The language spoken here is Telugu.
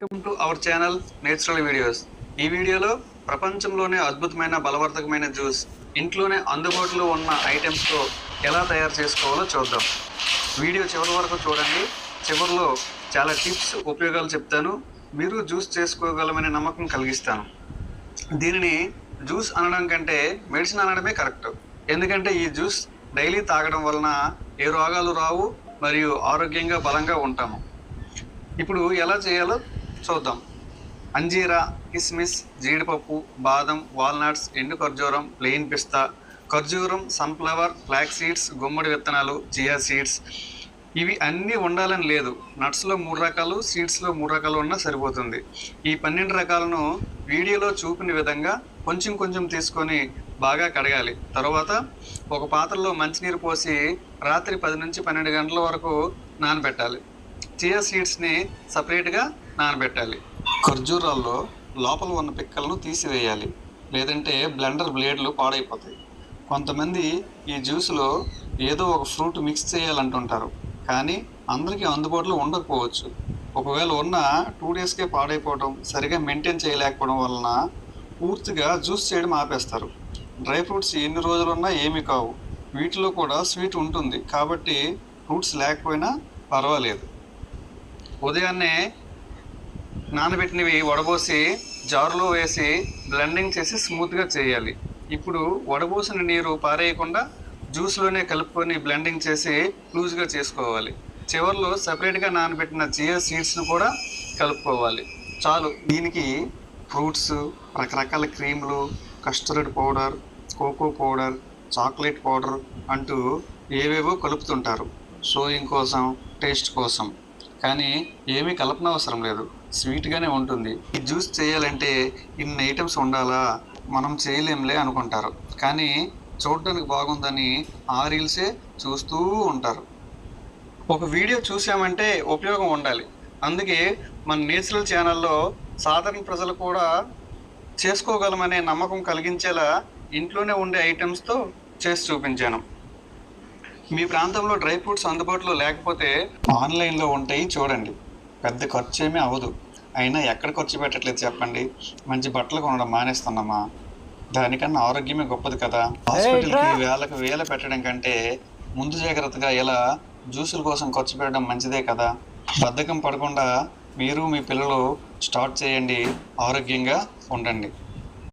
Welcome to our channel natural videos. ఈ వీడియోలో ప్రపంచంలోనే అద్భుతమైన బలవర్ధకమైన జ్యూస్ ఇంట్లోనే అందుబాటులో ఉన్న ఐటమ్స్తో ఎలా తయారు చేసుకోవాలో చూద్దాం. వీడియో చివరి వరకు చూడండి. చివరిలో చాలా టిప్స్, ఉపయోగాలు చెప్తాను. మీరు జ్యూస్ చేసుకోగలమనే నమ్మకం కలిగిస్తాను. దీనిని జ్యూస్ అనడం కంటే మెడిసిన్ అనడమే కరెక్ట్. ఎందుకంటే ఈ జ్యూస్ డైలీ తాగడం వలన ఏ రోగాలు రావు, మరియు ఆరోగ్యంగా బలంగా ఉంటాము. ఇప్పుడు ఎలా చేయాలో చూద్దాం. అంజీరా, కిస్మిస్, జీడిపప్పు, బాదం, వాల్నట్స్, ఎండు ఖర్జూరం, ప్లెయిన్ పిస్తా, ఖర్జూరం, సన్ఫ్లవర్, ఫ్లాక్ సీడ్స్, గుమ్మడి విత్తనాలు, చియా సీడ్స్, ఇవి అన్నీ ఉండాలని లేదు. నట్స్లో 3 రకాలు, సీడ్స్లో 3 రకాలు ఉన్నా సరిపోతుంది. ఈ 12 రకాలను వీడియోలో చూపిన విధంగా కొంచెం కొంచెం తీసుకొని బాగా కడగాలి. తర్వాత ఒక పాత్రలో మంచినీరు పోసి రాత్రి 10 నుంచి 12 గంటల వరకు నానబెట్టాలి. చియా సీడ్స్ని సపరేట్గా నానబెట్టాలి. ఖర్జూరాల్లో లోపల ఉన్న పిక్కలను తీసివేయాలి, లేదంటే బ్లెండర్ బ్లేడ్లు పాడైపోతాయి. కొంతమంది ఈ జ్యూస్లో ఏదో ఒక ఫ్రూట్ మిక్స్ చేయాలంటుంటారు, కానీ అందరికీ అందుబాటులో ఉండకపోవచ్చు. ఒకవేళ ఉన్న 2 డేస్కే పాడైపోవడం, సరిగా మెయింటైన్ చేయలేకపోవడం వలన పూర్తిగా జ్యూస్ చేయడం ఆపేస్తారు. డ్రై ఫ్రూట్స్ ఎన్ని రోజులున్నా ఏమీ కావు. వీటిలో కూడా స్వీట్ ఉంటుంది, కాబట్టి ఫ్రూట్స్ లేకపోయినా పర్వాలేదు. ఉదయాన్నే నానబెట్టినవి వడబోసి జారులో వేసి బ్లెండింగ్ చేసి స్మూత్గా చేయాలి. ఇప్పుడు వడబోసిన నీరు పారేయకుండా జ్యూస్లోనే కలుపుకొని బ్లెండింగ్ చేసి లూజ్గా చేసుకోవాలి. చివరిలో సపరేట్గా నానబెట్టిన చియా సీడ్స్ను కూడా కలుపుకోవాలి. చాలు. దీనికి ఫ్రూట్స్, రకరకాల క్రీములు, custard powder, cocoa powder, chocolate powder అంటూ ఏవేవో కలుపుతుంటారు, షోయింగ్ కోసం, టేస్ట్ కోసం. కానీ ఏమీ కలపనవసరం లేదు, స్వీట్గానే ఉంటుంది. ఈ జ్యూస్ చేయాలంటే ఇన్ని ఐటమ్స్ ఉండాలా, మనం చేయలేంలే అనుకుంటారు. కానీ చూడడానికి బాగుందని ఆ రీల్సే చూస్తూ ఉంటారు. ఒక వీడియో చూసామంటే ఉపయోగం ఉండాలి. అందుకే మన నేచురల్ ఛానల్లో సాధారణ ప్రజలు కూడా చేసుకోగలమనే నమ్మకం కలిగించేలా ఇంట్లోనే ఉండే ఐటమ్స్తో చేసి చూపించాను. మీ ప్రాంతంలో డ్రై ఫ్రూట్స్ అందుబాటులో లేకపోతే ఆన్లైన్లో ఉంటాయి, చూడండి. పెద్ద ఖర్చు ఏమీ అవ్వదు. అయినా ఎక్కడ ఖర్చు పెట్టట్లేదు చెప్పండి? మంచి బట్టలు కొనడం మానేస్తున్నామా? దానికన్నా ఆరోగ్యమే గొప్పది కదా. హాస్పిటల్కి వేల పెట్టడం కంటే ముందు జాగ్రత్తగా ఇలా జ్యూసుల కోసం ఖర్చు పెట్టడం మంచిదే కదా. బద్ధకం పడకుండా మీరు మీ పిల్లలు స్టార్ట్ చేయండి, ఆరోగ్యంగా ఉండండి.